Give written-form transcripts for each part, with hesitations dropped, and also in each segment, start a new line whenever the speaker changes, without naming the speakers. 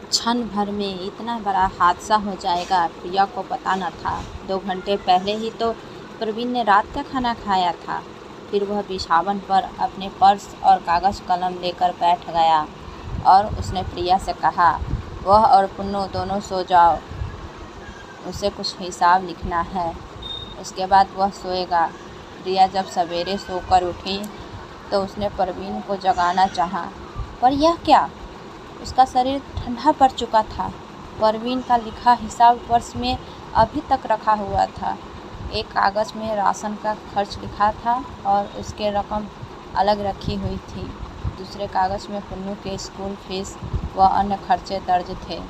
क्षण भर में इतना बड़ा हादसा हो जाएगा प्रिया को पता न था। 2 घंटे पहले ही तो प्रवीण ने रात का खाना खाया था। फिर वह बिछावन पर अपने पर्स और कागज़ कलम लेकर बैठ गया और उसने प्रिया से कहा, वह और पुन्नू दोनों सो जाओ, उसे कुछ हिसाब लिखना है, उसके बाद वह सोएगा। प्रिया जब सवेरे सोकर उठी तो उसने प्रवीण को जगाना चाहा, पर यह क्या, उसका शरीर ठंडा पड़ चुका था। प्रवीण का लिखा हिसाब पर्स में अभी तक रखा हुआ था। एक कागज़ में राशन का खर्च लिखा था और उसके रकम अलग रखी हुई थी। दूसरे कागज़ में पुन्नू के स्कूल फीस व अन्य खर्चे दर्ज थे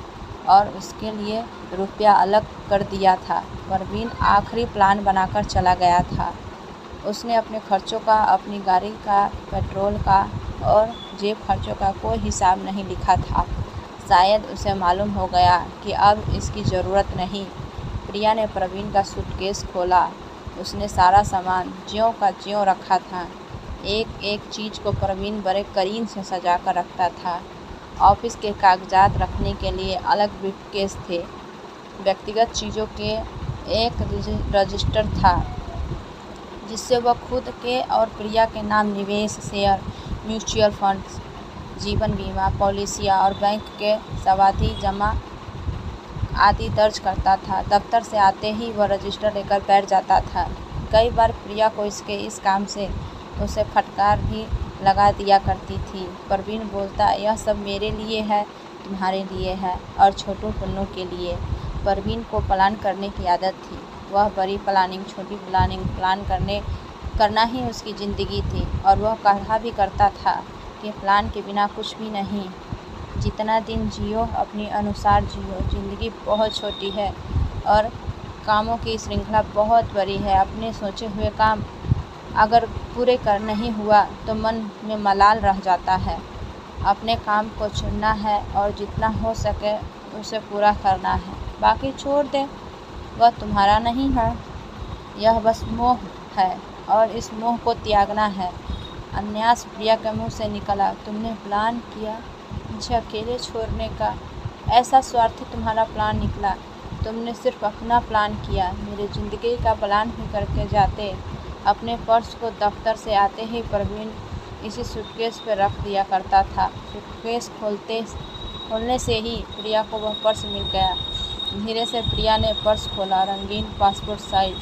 और उसके लिए रुपया अलग कर दिया था। प्रवीण आखिरी प्लान बनाकर चला गया था। उसने अपने खर्चों का, अपनी गाड़ी का, पेट्रोल का और जेब खर्चों का कोई हिसाब नहीं लिखा था। शायद उसे मालूम हो गया कि अब इसकी ज़रूरत नहीं। प्रिया ने प्रवीण का सूटकेस खोला। उसने सारा सामान ज्यों का ज्यों रखा था। एक एक चीज़ को प्रवीण बड़े करीन से सजा कर रखता था। ऑफिस के कागजात रखने के लिए अलग ब्रीफकेस थे। व्यक्तिगत चीज़ों के एक रजिस्टर था जिससे वह खुद के और प्रिया के नाम निवेश, शेयर, म्यूचुअल फंड्स, जीवन बीमा पॉलिसियाँ और बैंक के सावधि जमा आदि दर्ज करता था। दफ्तर से आते ही वह रजिस्टर लेकर बैठ जाता था। कई बार प्रिया को इस काम से उसे फटकार भी लगा दिया करती थी। प्रवीण बोलता, यह सब मेरे लिए है, तुम्हारे लिए है और छोटू पुन्नू के लिए। प्रवीण को प्लान करने की आदत थी। वह बड़ी प्लानिंग, छोटी प्लानिंग करना ही उसकी ज़िंदगी थी और वह कहा भी करता था कि प्लान के बिना कुछ भी नहीं। जितना दिन जियो अपने अनुसार जियो, ज़िंदगी बहुत छोटी है और कामों की श्रृंखला बहुत बड़ी है। अपने सोचे हुए काम अगर पूरे नहीं हुआ तो मन में मलाल रह जाता है। अपने काम को चुनना है और जितना हो सके उसे पूरा करना है, बाकी छोड़ दे, वह तुम्हारा नहीं है। यह बस मोह है और इस मोह को त्यागना है। अन्यास प्रिया के मुँह से निकला, तुमने प्लान किया मुझे अकेले छोड़ने का? ऐसा स्वार्थी तुम्हारा प्लान निकला। तुमने सिर्फ अपना प्लान किया, मेरी ज़िंदगी का प्लान भी करके जाते। अपने पर्स को दफ्तर से आते ही प्रवीण इसी सूटकेस पर रख दिया करता था। सूटकेस खोलने से ही प्रिया को वह पर्स मिल गया। धीरे से प्रिया ने पर्स खोला। रंगीन पासपोर्ट साइज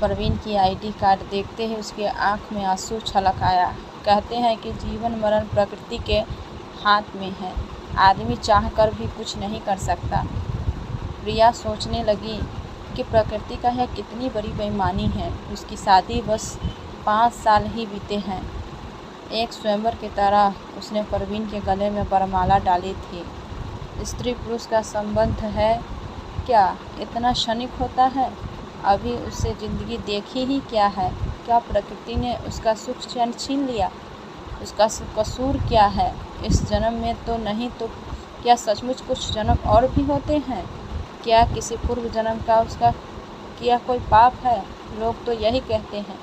प्रवीण की आईडी कार्ड देखते ही उसके आंख में आंसू छलक आया। कहते हैं कि जीवन मरण प्रकृति के हाथ में है, आदमी चाह कर भी कुछ नहीं कर सकता। प्रिया सोचने लगी कि प्रकृति का यह कितनी बड़ी बेईमानी है। उसकी शादी बस 5 साल ही बीते हैं। एक स्वयंवर की तरह उसने प्रवीण के गले में वरमाला डाली थी। स्त्री पुरुष का संबंध है क्या इतना क्षणिक होता है? अभी उससे ज़िंदगी देखी ही क्या है? क्या प्रकृति ने उसका सुख चैन छीन लिया? उसका कसूर क्या है? इस जन्म में तो नहीं, तो क्या सचमुच कुछ जन्म और भी होते हैं? क्या किसी पूर्व जन्म का उसका किया कोई पाप है? लोग तो यही कहते हैं।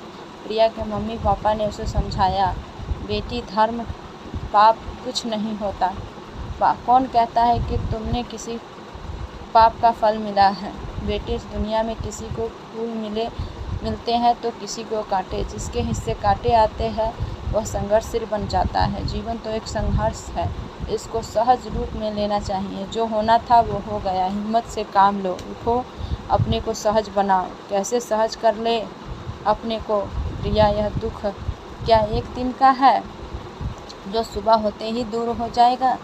प्रिया के मम्मी पापा ने उसे समझाया, बेटी धर्म पाप कुछ नहीं होता। कौन कहता है कि तुमने किसी पाप का फल मिला है? बेटी, इस दुनिया में किसी को फूल मिलते हैं तो किसी को कांटे। जिसके हिस्से कांटे आते हैं वह संघर्षशील बन जाता है। जीवन तो एक संघर्ष है, इसको सहज रूप में लेना चाहिए। जो होना था वो हो गया, हिम्मत से काम लो, उठो, अपने को सहज बनाओ। कैसे सहज कर ले अपने को? प्रिया, यह दुख क्या एक दिन का है जो सुबह होते ही दूर हो जाएगा,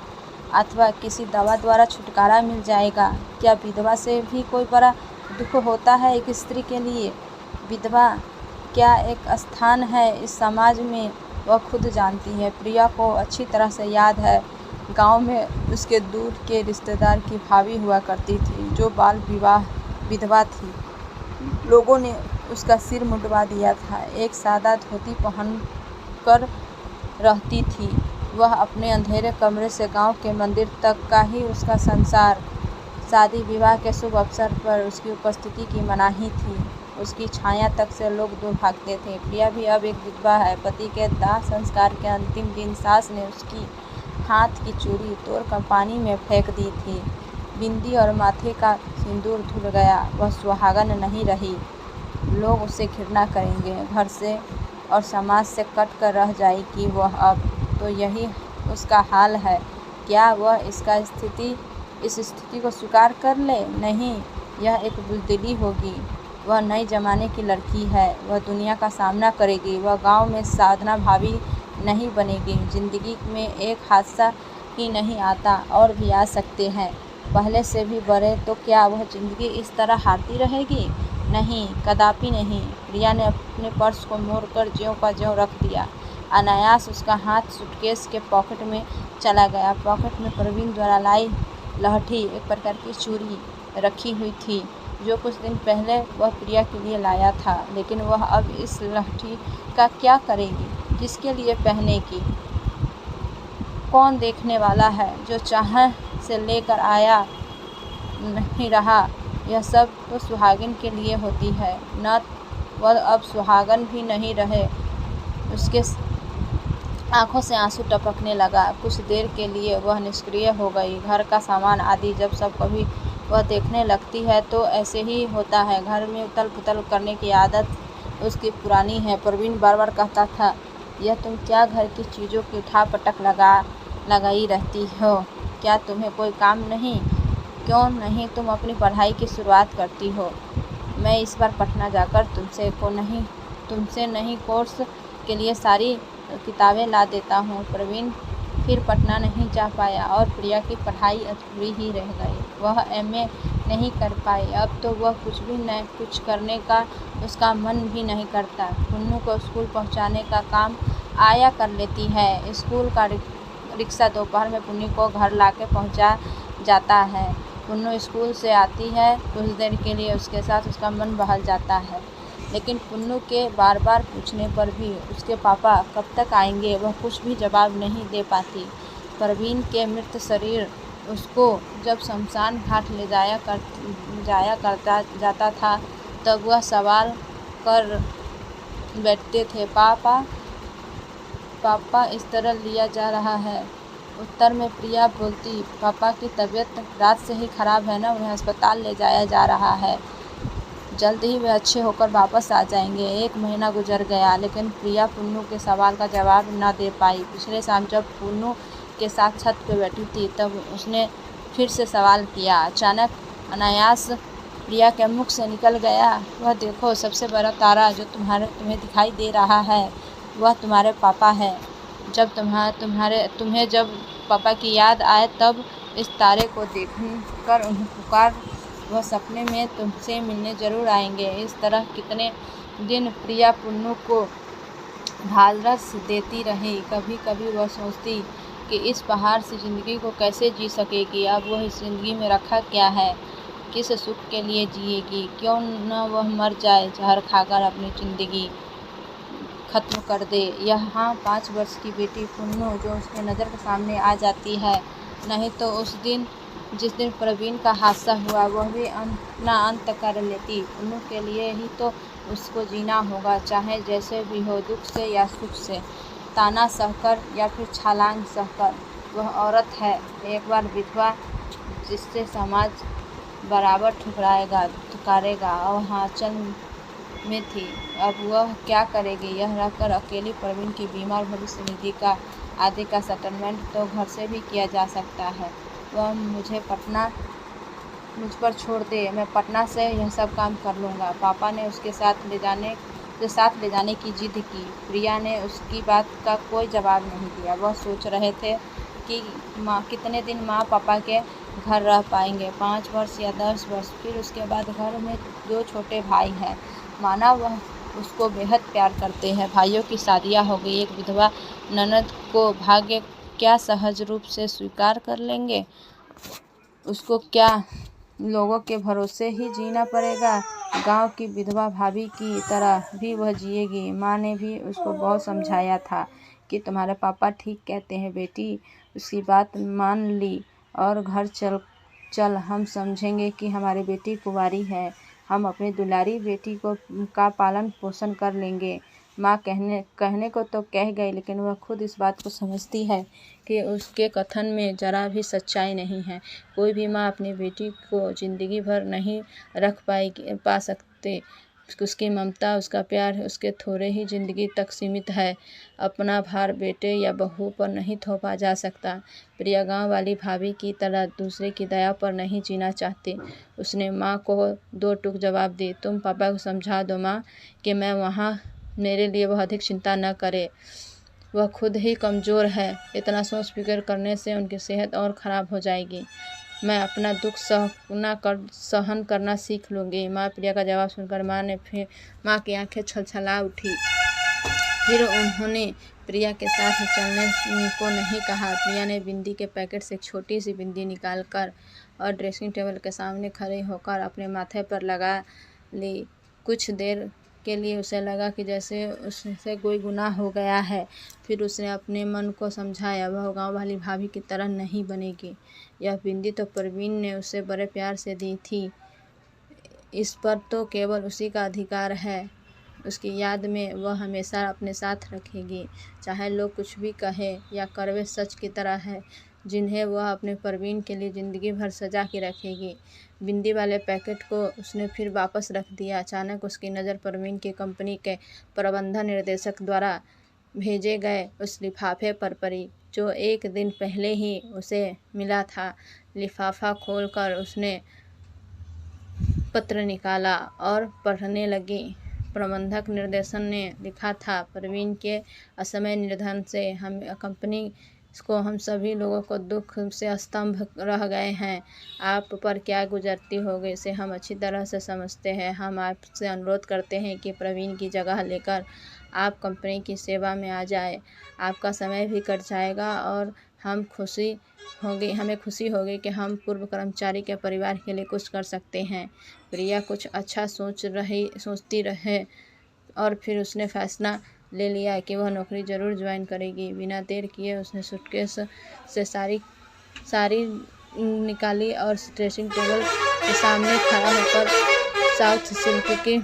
अथवा किसी दवा द्वारा छुटकारा मिल जाएगा? क्या विधवा से भी कोई बड़ा दुख होता है एक स्त्री के लिए? विधवा क्या एक स्थान है इस समाज में, वह खुद जानती है। प्रिया को अच्छी तरह से याद है, गांव में उसके दूर के रिश्तेदार की भाभी हुआ करती थी जो बाल विवाह विधवा थी। लोगों ने उसका सिर मुंडवा दिया था। एक सादा धोती पहनकर रहती थी। वह अपने अंधेरे कमरे से गांव के मंदिर तक का ही उसका संसार। शादी विवाह के शुभ अवसर पर उसकी उपस्थिति की मनाही थी। उसकी छाया तक से लोग दूर भागते थे। प्रिया भी अब एक विधवा है। पति के दाह संस्कार के अंतिम दिन सास ने उसकी हाथ की चूड़ी तोड़कर पानी में फेंक दी थी। बिंदी और माथे का सिंदूर धुल गया। वह सुहागन नहीं रही। लोग उसे घृणा करेंगे, घर से और समाज से कट कर रह जाएगी वह अब। तो यही उसका हाल है। क्या वह इस स्थिति को स्वीकार कर ले? नहीं, यह एक बुज़दिली होगी। वह नए ज़माने की लड़की है। वह दुनिया का सामना करेगी। वह गांव में साधना भाभी नहीं बनेगी। ज़िंदगी में एक हादसा ही नहीं आता, और भी आ सकते हैं, पहले से भी बड़े। तो क्या वह ज़िंदगी इस तरह हारती रहेगी? नहीं, कदापि नहीं। प्रिया ने अपने पर्स को मोड़कर ज्यों का ज्यों रख दिया। अनायास उसका हाथ सूटकेस के पॉकेट में चला गया। पॉकेट में प्रवीण द्वारा लाई लहठी, एक प्रकार की चूड़ी, रखी हुई थी, जो कुछ दिन पहले वह प्रिया के लिए लाया था। लेकिन वह अब इस लहठी का क्या करेगी? किसके लिए पहनेगी? कौन देखने वाला है? जो चाह से लेकर आया नहीं रहा। यह सब तो सुहागिन के लिए होती है न। वह अब सुहागन भी नहीं रहे। उसके आंखों से आंसू टपकने लगा। कुछ देर के लिए वह निष्क्रिय हो गई। घर का सामान आदि जब सब कभी वह देखने लगती है तो ऐसे ही होता है। घर में उथल पुथल करने की आदत उसकी पुरानी है। प्रवीण बार बार कहता था, यह तुम क्या घर की चीज़ों की उठा पटक लगाई रहती हो? क्या तुम्हें कोई काम नहीं? क्यों नहीं तुम अपनी पढ़ाई की शुरुआत करती हो? मैं इस बार पटना जाकर तुमसे नहीं कोर्स के लिए सारी किताबें ला देता हूँ। प्रवीण फिर पटना नहीं जा पाया और प्रिया की पढ़ाई अधूरी ही रह गई। वह एमए नहीं कर पाई। अब तो वह कुछ करने का उसका मन भी नहीं करता। पुन्नू को स्कूल पहुँचाने का काम आया कर लेती है। स्कूल का रिक्शा दोपहर में पुन्नू को घर लाके पहुँचा जाता है। पुन्नू स्कूल से आती है, कुछ देर के लिए उसके साथ उसका मन बहल जाता है। लेकिन पुन्नू के बार बार पूछने पर भी उसके पापा कब तक आएंगे, वह कुछ भी जवाब नहीं दे पाती। प्रवीण के मृत शरीर उसको जब शमशान घाट ले जाता था, तब वह सवाल कर बैठते थे, पापा इस तरह लिया जा रहा है। उत्तर में प्रिया बोलती, पापा की तबीयत रात से ही खराब है ना, उन्हें अस्पताल ले जाया जा रहा है। जल्द ही वे अच्छे होकर वापस आ जाएंगे। 1 महीना गुजर गया, लेकिन प्रिया पुन्नू के सवाल का जवाब न दे पाई। पिछले शाम जब पुन्नू के साथ छत पर बैठी थी, तब उसने फिर से सवाल किया। अचानक अनायास प्रिया के मुख से निकल गया, वह देखो, सबसे बड़ा तारा जो तुम्हें दिखाई दे रहा है, वह तुम्हारे पापा है। जब तुम्हें जब पापा की याद आए, तब इस तारे को देखकर उन्हें पुकार। वह सपने में तुमसे मिलने जरूर आएंगे। इस तरह कितने दिन प्रिया पुन्नू को ढालरस देती रही। कभी कभी वह सोचती कि इस पहाड़ से ज़िंदगी को कैसे जी सकेगी। अब वह इस ज़िंदगी में रखा क्या है? किस सुख के लिए जिएगी? क्यों न वह मर जाए, जहर खाकर अपनी ज़िंदगी ख़त्म कर दे। यहाँ 5 वर्ष की बेटी पुन्नू जो उसके नज़र के सामने आ जाती है। नहीं तो जिस दिन प्रवीण का हादसा हुआ, वह भी अपना अंत कर लेती। पुन्नू के लिए ही तो उसको जीना होगा, चाहे जैसे भी हो, दुख से या सुख से, ताना सहकर या फिर छलांग सहकर। वह औरत है, एक बार विधवा, जिससे समाज बराबर ठुकराएगा और आंचल में थी। अब वह क्या करेगी? यह रहकर अकेली प्रवीण की बीमार भविष्य निधि का आदि का सेटलमेंट तो घर से भी किया जा सकता है। वह मुझ पर छोड़ दे, मैं पटना से यह सब काम कर लूँगा। पापा ने उसके साथ ले जाने की जिद की। प्रिया ने उसकी बात का कोई जवाब नहीं दिया। वह सोच रहे थे कि कितने दिन माँ पापा के घर रह पाएंगे, 5 वर्ष या 10 वर्ष। फिर उसके बाद घर में 2 छोटे भाई हैं। माना वह उसको बेहद प्यार करते हैं। भाइयों की शादियाँ हो गई। एक विधवा ननद को भाग्य क्या सहज रूप से स्वीकार कर लेंगे? उसको क्या लोगों के भरोसे ही जीना पड़ेगा? गांव की विधवा भाभी की तरह भी वह जिएगी। माँ ने भी उसको बहुत समझाया था कि तुम्हारे पापा ठीक कहते हैं बेटी। उसकी बात मान ली और घर चल, हम समझेंगे कि हमारी बेटी कुंवारी है, हम अपनी दुलारी बेटी का पालन पोषण कर लेंगे। माँ कहने कहने को तो कह गई, लेकिन वह खुद इस बात को समझती है कि उसके कथन में जरा भी सच्चाई नहीं है। कोई भी माँ अपनी बेटी को जिंदगी भर नहीं पा सकते। उसकी ममता, उसका प्यार उसके थोड़े ही जिंदगी तक सीमित है। अपना भार बेटे या बहू पर नहीं थोपा जा सकता। प्रिया गांव वाली भाभी की तरह दूसरे की दया पर नहीं जीना चाहती। उसने माँ को दो टूक जवाब दी, तुम पापा को समझा दो माँ कि मैं वहाँ मेरे लिए वह अधिक चिंता न करे। वह खुद ही कमज़ोर है। इतना सोच फिक्र करने से उनकी सेहत और ख़राब हो जाएगी। मैं अपना दुख सहन करना सीख लूँगी। माँ प्रिया का जवाब सुनकर माँ की आंखें छलछला उठी। फिर उन्होंने प्रिया के साथ चलने को नहीं कहा। प्रिया ने बिंदी के पैकेट से एक छोटी सी बिंदी निकालकर और ड्रेसिंग टेबल के सामने खड़े होकर अपने माथे पर लगा ली। कुछ देर के लिए उसे लगा कि जैसे उससे कोई गुनाह हो गया है। फिर उसने अपने मन को समझाया, वह गांव वाली भाभी की तरह नहीं बनेगी। यह बिंदी तो परवीन ने उसे बड़े प्यार से दी थी। इस पर तो केवल उसी का अधिकार है। उसकी याद में वह हमेशा अपने साथ रखेगी। चाहे लोग कुछ भी कहे या करवे, सच की तरह है, जिन्हें वह अपने परवीन के लिए ज़िंदगी भर सजा के रखेगी। बिंदी वाले पैकेट को उसने फिर वापस रख दिया। अचानक उसकी नज़र परवीन की कंपनी के प्रबंध निर्देशक द्वारा भेजे गए उस लिफाफे पर पड़ी, जो एक दिन पहले ही उसे मिला था। लिफाफा खोलकर उसने पत्र निकाला और पढ़ने लगी। प्रबंधक निर्देशन ने लिखा था, परवीन के असमय निधन से हम सभी लोगों को दुख से स्तंभ रह गए हैं। आप पर क्या गुजरती होगी इसे हम अच्छी तरह से समझते हैं। हम आपसे अनुरोध करते हैं कि प्रवीन की जगह लेकर आप कंपनी की सेवा में आ जाए। आपका समय भी कट जाएगा और हमें खुशी होगी कि हम पूर्व कर्मचारी के परिवार के लिए कुछ कर सकते हैं। प्रिया कुछ अच्छा सोचती रहे और फिर उसने फैसला ले लिया कि वह नौकरी ज़रूर ज्वाइन करेगी। बिना देर किए उसने सूटकेस से सारी निकाली और ड्रेसिंग टेबल के सामने खड़ा होकर साउथ सिल्क की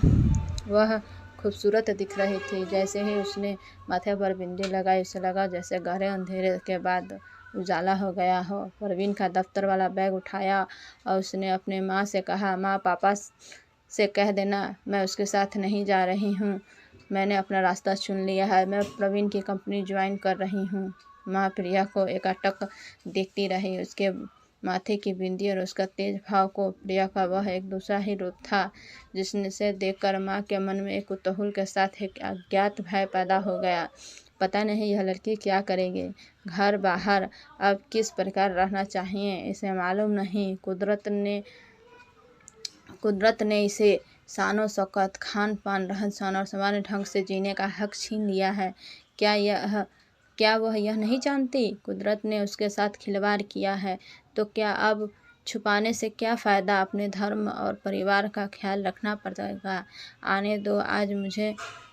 वह खूबसूरत दिख रही थी। जैसे ही उसने माथे पर बिंदी लगाई, उसे लगा जैसे गहरे अंधेरे के बाद उजाला हो गया हो। परवीन का दफ्तर वाला बैग उठाया और उसने अपने माँ से कहा, माँ पापा से कह देना मैं उसके साथ नहीं जा रही हूँ। मैंने अपना रास्ता चुन लिया है। मैं प्रवीण की कंपनी ज्वाइन कर रही हूँ। माँ प्रिया को एकाटक देखती रही। उसके माथे की बिंदी और उसका तेज भाव को प्रिया का वह एक दूसरा ही रूप था, जिससे देखकर माँ के मन में एक कुतूहल के साथ एक अज्ञात भय पैदा हो गया। पता नहीं यह लड़की क्या करेगी, घर बाहर अब किस प्रकार रहना चाहिए इसे मालूम नहीं। कुदरत ने इसे शानो शौकत, खान पान, रहन सहन और सामान्य ढंग से जीने का हक छीन लिया है। क्या वह यह नहीं जानती? कुदरत ने उसके साथ खिलवाड़ किया है, तो क्या अब छुपाने से क्या फ़ायदा? अपने धर्म और परिवार का ख्याल रखना पड़ेगा। आने दो, आज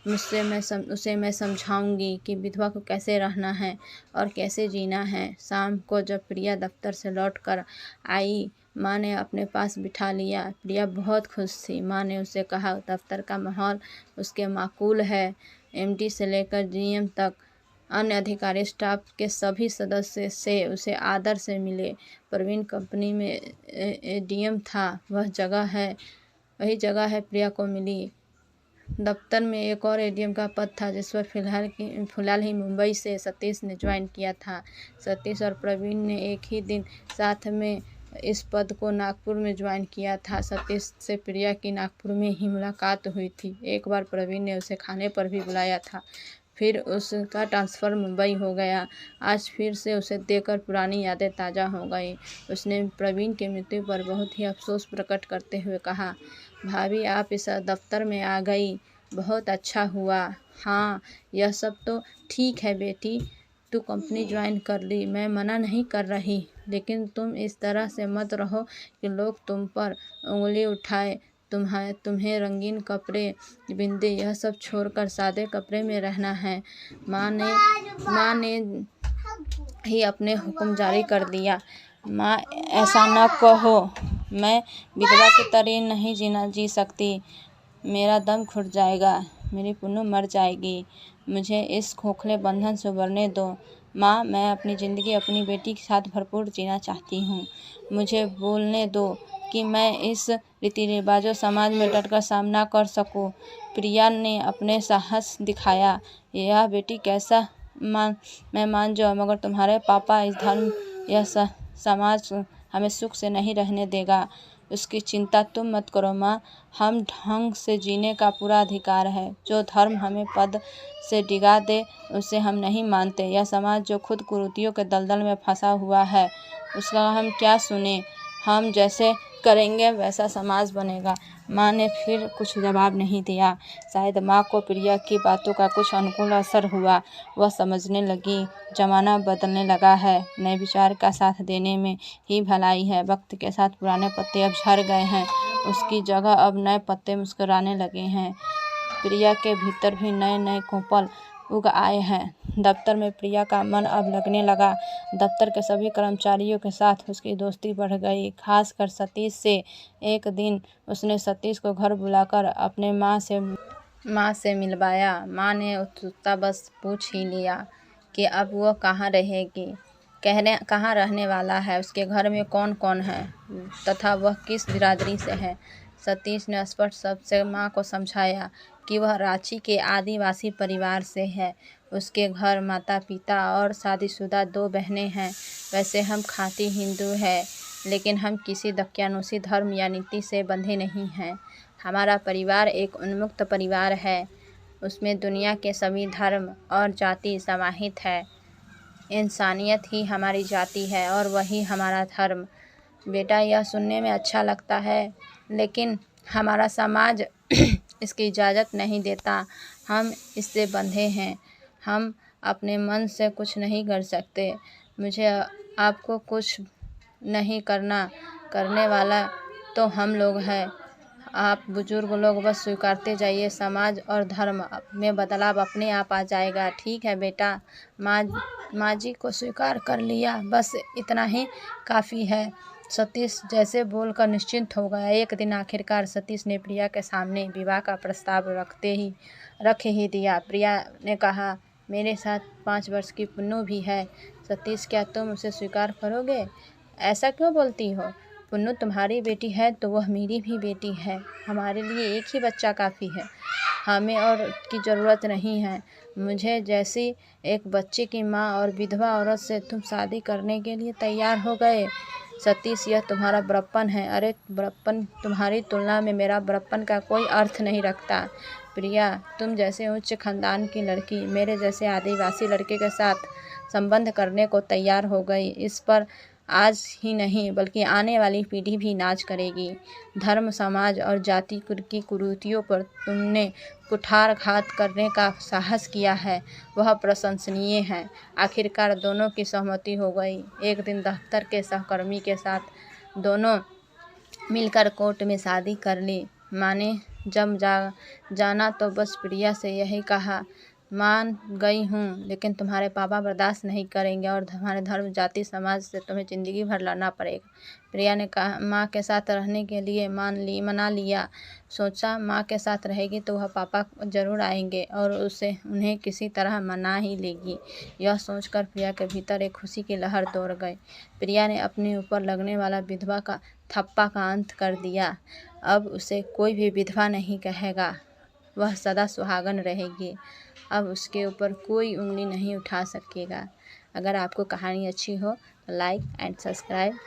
उसे मैं समझाऊंगी कि विधवा को कैसे रहना है और कैसे जीना है। शाम को जब प्रिया दफ्तर से लौट कर आई, माँ ने अपने पास बिठा लिया। प्रिया बहुत खुश थी। माँ ने उसे कहा, दफ्तर का माहौल उसके माकूल है। एमडी से लेकर जीएम तक अन्य अधिकारी स्टाफ के सभी सदस्य से उसे आदर से मिले। प्रवीण कंपनी में एडीएम था। वही जगह है प्रिया को मिली। दफ्तर में एक और एडीएम का पद था, जिस पर फिलहाल ही मुंबई से सतीश ने ज्वाइन किया था। सतीश और प्रवीण ने एक ही दिन साथ में इस पद को नागपुर में ज्वाइन किया था। सतीश से प्रिया की नागपुर में ही मुलाकात हुई थी। एक बार प्रवीण ने उसे खाने पर भी बुलाया था, फिर उसका ट्रांसफ़र मुंबई हो गया। आज फिर से उसे देखकर पुरानी यादें ताज़ा हो गई। उसने प्रवीण की मृत्यु पर बहुत ही अफसोस प्रकट करते हुए कहा, भाभी आप इस दफ्तर में आ गई, बहुत अच्छा हुआ। हाँ, यह सब तो ठीक है बेटी, तू कंपनी ज्वाइन कर ली, मैं मना नहीं कर रही, लेकिन तुम इस तरह से मत रहो कि लोग तुम पर उंगली उठाए। तुम्हें रंगीन कपड़े, बिंदी यह सब छोड़कर सादे कपड़े में रहना है। माँ ने ही अपने हुक्म जारी कर दिया। माँ ऐसा न कहो, मैं विधवा की तरह नहीं जी सकती, मेरा दम घुट जाएगा। मेरी पुन्नू मर जाएगी। मुझे इस खोखले बंधन से उबरने दो। माँ, मैं अपनी ज़िंदगी अपनी बेटी के साथ भरपूर जीना चाहती हूँ। मुझे बोलने दो कि मैं इस रीति रिवाजों समाज में डटकर सामना कर सकूं। प्रिया ने अपने साहस दिखाया। यह बेटी कैसा मैं मान जाऊँ, मगर तुम्हारे पापा इस धर्म यह समाज हमें सुख से नहीं रहने देगा। उसकी चिंता तुम मत करो माँ, हम ढंग से जीने का पूरा अधिकार है। जो धर्म हमें पद से डिगा दे उसे हम नहीं मानते। यह समाज जो खुद कुरीतियों के दलदल में फंसा हुआ है उसका हम क्या सुने। हम जैसे करेंगे वैसा समाज बनेगा। माँ ने फिर कुछ जवाब नहीं दिया। शायद माँ को प्रिया की बातों का कुछ अनुकूल असर हुआ। वह समझने लगी जमाना बदलने लगा है, नए विचार का साथ देने में ही भलाई है। वक्त के साथ पुराने पत्ते अब झड़ गए हैं, उसकी जगह अब नए पत्ते मुस्कुराने लगे हैं। प्रिया के भीतर भी नए नए कोपल उग आए हैं। दफ्तर में प्रिया का मन अब लगने लगा। दफ्तर के सभी कर्मचारियों के साथ उसकी दोस्ती बढ़ गई, खासकर सतीश से। एक दिन उसने सतीश को घर बुलाकर अपने माँ से मिलवाया। माँ ने उत्सुकता बस पूछ ही लिया कि अब वो कहाँ रहेगी, कहाँ रहने वाला है, उसके घर में कौन कौन है तथा वह किस बिरादरी से है। सतीश ने स्पष्ट शब्द से माँ को समझाया कि वह रांची के आदिवासी परिवार से है। उसके घर माता पिता और शादीशुदा 2 बहनें हैं। वैसे हम खाँटी हिंदू हैं, लेकिन हम किसी दकियानूसी धर्म या नीति से बंधे नहीं हैं। हमारा परिवार एक उन्मुक्त परिवार है। उसमें दुनिया के सभी धर्म और जाति समाहित है। इंसानियत ही हमारी जाति है और वही हमारा धर्म। बेटा, यह सुनने में अच्छा लगता है, लेकिन हमारा समाज इसकी इजाज़त नहीं देता। हम इससे बंधे हैं। हम अपने मन से कुछ नहीं कर सकते। मुझे आपको कुछ नहीं करने वाला तो हम लोग हैं। आप बुजुर्ग लोग बस स्वीकारते जाइए। समाज और धर्म में बदलाव अपने आप आ जाएगा। ठीक है बेटा, माँ जी को स्वीकार कर लिया, बस इतना ही काफ़ी है। सतीश जैसे बोलकर निश्चिंत हो गया। एक दिन आखिरकार सतीश ने प्रिया के सामने विवाह का प्रस्ताव रख ही दिया। प्रिया ने कहा, मेरे साथ 5 वर्ष की पुन्नू भी है। सतीश, क्या तुम उसे स्वीकार करोगे? ऐसा क्यों बोलती हो? पुन्नू तुम्हारी बेटी है तो वह मेरी भी बेटी है। हमारे लिए एक ही बच्चा काफ़ी है। हमें और की ज़रूरत नहीं है। मुझे जैसी एक बच्चे की माँ और विधवा औरत से तुम शादी करने के लिए तैयार हो गए। सतीश, यह तुम्हारा बड़प्पन है। अरे बड़प्पन, तुम्हारी तुलना में मेरा बड़प्पन का कोई अर्थ नहीं रखता। प्रिया, तुम जैसे उच्च खानदान की लड़की मेरे जैसे आदिवासी लड़के के साथ संबंध करने को तैयार हो गई। इस पर आज ही नहीं बल्कि आने वाली पीढ़ी भी नाज करेगी। धर्म, समाज और जाति की कुरीतियों पर तुमने कुठारघात करने का साहस किया है, वह प्रशंसनीय है। आखिरकार दोनों की सहमति हो गई। एक दिन दफ्तर के सहकर्मी के साथ दोनों मिलकर कोर्ट में शादी कर ली। माँ ने जब जाना तो बस प्रिया से यही कहा, मान गई हूँ, लेकिन तुम्हारे पापा बर्दाश्त नहीं करेंगे और हमारे धर्म, जाति, समाज से तुम्हें ज़िंदगी भर लड़ना पड़ेगा। प्रिया ने कहा, माँ के साथ रहने के लिए मना लिया। सोचा माँ के साथ रहेगी तो वह पापा ज़रूर आएंगे और उन्हें किसी तरह मना ही लेगी। यह सोचकर प्रिया के भीतर एक खुशी की लहर दौड़ गई। प्रिया ने अपने ऊपर लगने वाला विधवा का थप्पा का अंत कर दिया। अब उसे कोई भी विधवा नहीं कहेगा, वह सदा सुहागन रहेगी। अब उसके ऊपर कोई उंगली नहीं उठा सकेगा। अगर आपको कहानी अच्छी हो तो लाइक एंड सब्सक्राइब